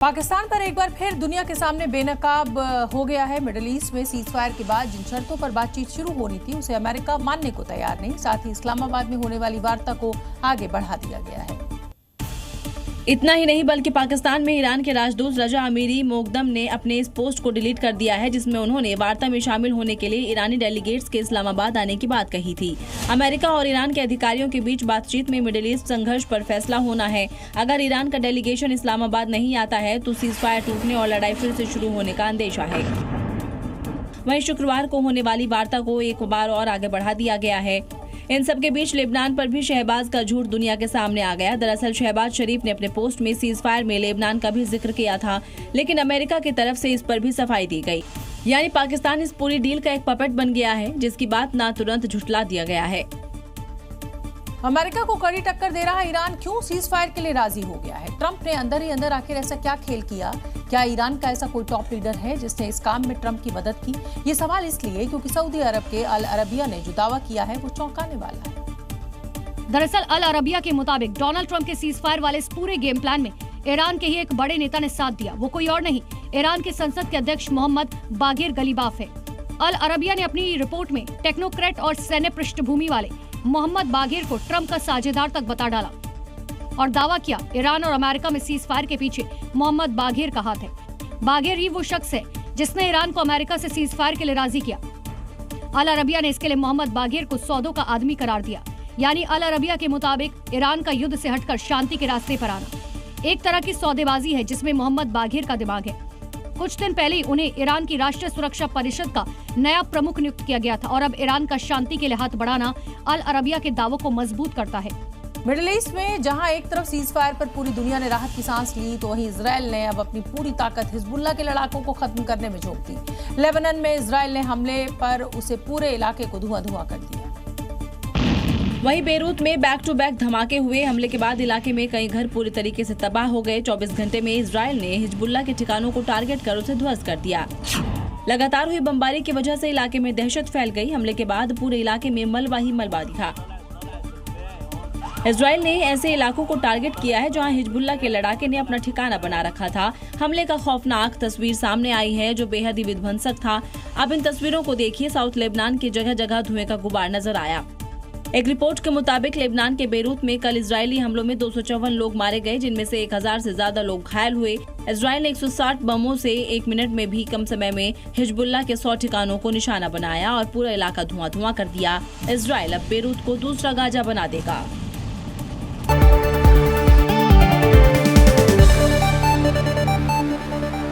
पाकिस्तान पर एक बार फिर दुनिया के सामने बेनकाब हो गया है। मिडिल ईस्ट में सीजफायर के बाद जिन शर्तों पर बातचीत शुरू होनी थी उसे अमेरिका मानने को तैयार नहीं। साथ ही इस्लामाबाद में होने वाली वार्ता को आगे बढ़ा दिया गया है। इतना ही नहीं बल्कि पाकिस्तान में ईरान के राजदूत रजा अमीरी मोकदम ने अपने इस पोस्ट को डिलीट कर दिया है, जिसमें उन्होंने वार्ता में शामिल होने के लिए ईरानी डेलीगेट्स के इस्लामाबाद आने की बात कही थी। अमेरिका और ईरान के अधिकारियों के बीच बातचीत में मिडिल ईस्ट संघर्ष पर फैसला होना है। अगर ईरान का डेलीगेशन इस्लामाबाद नहीं आता है तो सीजफायर टूटने और लड़ाई फिर से शुरू होने का अंदेशा है। वहीं शुक्रवार को होने वाली वार्ता को एक बार और आगे बढ़ा दिया गया है। इन सब के बीच लेबनान पर भी शहबाज का झूठ दुनिया के सामने आ गया। दरअसल शहबाज शरीफ ने अपने पोस्ट में सीजफायर में लेबनान का भी जिक्र किया था, लेकिन अमेरिका की तरफ से इस पर भी सफाई दी गई। यानी पाकिस्तान इस पूरी डील का एक पपेट बन गया है, जिसकी बात ना तुरंत झुठला दिया गया है। अमेरिका को कड़ी टक्कर दे रहा ईरान क्यों सीजफायर के लिए राजी हो गया है? ट्रंप ने अंदर ही अंदर आखिर ऐसा क्या खेल किया? क्या ईरान का ऐसा कोई टॉप लीडर है जिसने इस काम में ट्रंप की मदद की? ये सवाल इसलिए क्योंकि सऊदी अरब के अल अरबिया ने जो दावा किया है वो चौंकाने वाला है। दरअसल अल अरबिया के मुताबिक डोनाल्ड ट्रंप के सीजफायर वाले इस पूरे गेम प्लान में ईरान के ही एक बड़े नेता ने साथ दिया। वो कोई और नहीं, ईरान के संसद के अध्यक्ष मोहम्मद बागिर गलीबाफ है। अल अरबिया ने अपनी रिपोर्ट में टेक्नोक्रेट और सैन्य पृष्ठभूमि वाले मोहम्मद बागिर को ट्रंप का साझेदार तक बता डाला और दावा किया ईरान और अमेरिका में सीजफायर के पीछे मोहम्मद बागिर का हाथ है। बागिर ही वो शख्स है जिसने ईरान को अमेरिका से सीजफायर के लिए राजी किया। अल अरबिया ने इसके लिए मोहम्मद बागिर को सौदों का आदमी करार दिया। यानी अल अरबिया के मुताबिक ईरान का युद्ध से हटकर शांति के रास्ते पर आना एक तरह की सौदेबाजी है जिसमें मोहम्मद बागिर का दिमाग है। कुछ दिन पहले ही उन्हें ईरान की राष्ट्रीय सुरक्षा परिषद का नया प्रमुख नियुक्त किया गया था और अब ईरान का शांति के लिए हाथ बढ़ाना अल अरबिया के दावों को मजबूत करता है। मिडिल ईस्ट में जहां एक तरफ सीजफायर पर पूरी दुनिया ने राहत की सांस ली, तो वहीं इजराइल ने अब अपनी पूरी ताकत हिजबुल्लाह के लड़ाकों को खत्म करने में झोंक दी। लेबनान में इजराइल ने हमले पर उसे पूरे इलाके को धुआं कर दिया। वहीं बेरूत में बैक टू बैक धमाके हुए। हमले के बाद इलाके में कई घर पूरी तरीके से तबाह हो गए। 24 घंटे में इजराइल ने हिजबुल्लाह के ठिकानों को टारगेट कर उसे ध्वस्त कर दिया। लगातार हुई बमबारी की वजह से इलाके में दहशत फैल गई। हमले के बाद पूरे इलाके में मलबा ही मलबा दिखा। इजराइल ने ऐसे इलाकों को टारगेट किया है जहां हिजबुल्लाह के लड़ाके ने अपना ठिकाना बना रखा था। हमले का खौफनाक तस्वीर सामने आई है जो बेहद ही विध्वंसक था। अब इन तस्वीरों को देखिए। साउथ लेबनान की जगह जगह धुएं का गुबार नजर आया। एक रिपोर्ट के मुताबिक लेबनान के बेरूत में कल इजरायली हमलों में 254 लोग मारे गए, जिनमें से 1000 से ज्यादा लोग घायल हुए। इजराइल ने 160 बमों से 1 मिनट में भी कम समय में हिजबुल्लाह के 100 ठिकानों को निशाना बनाया और पूरा इलाका धुआं कर दिया। इजराइल अब बेरूत को दूसरा गाजा बना देगा।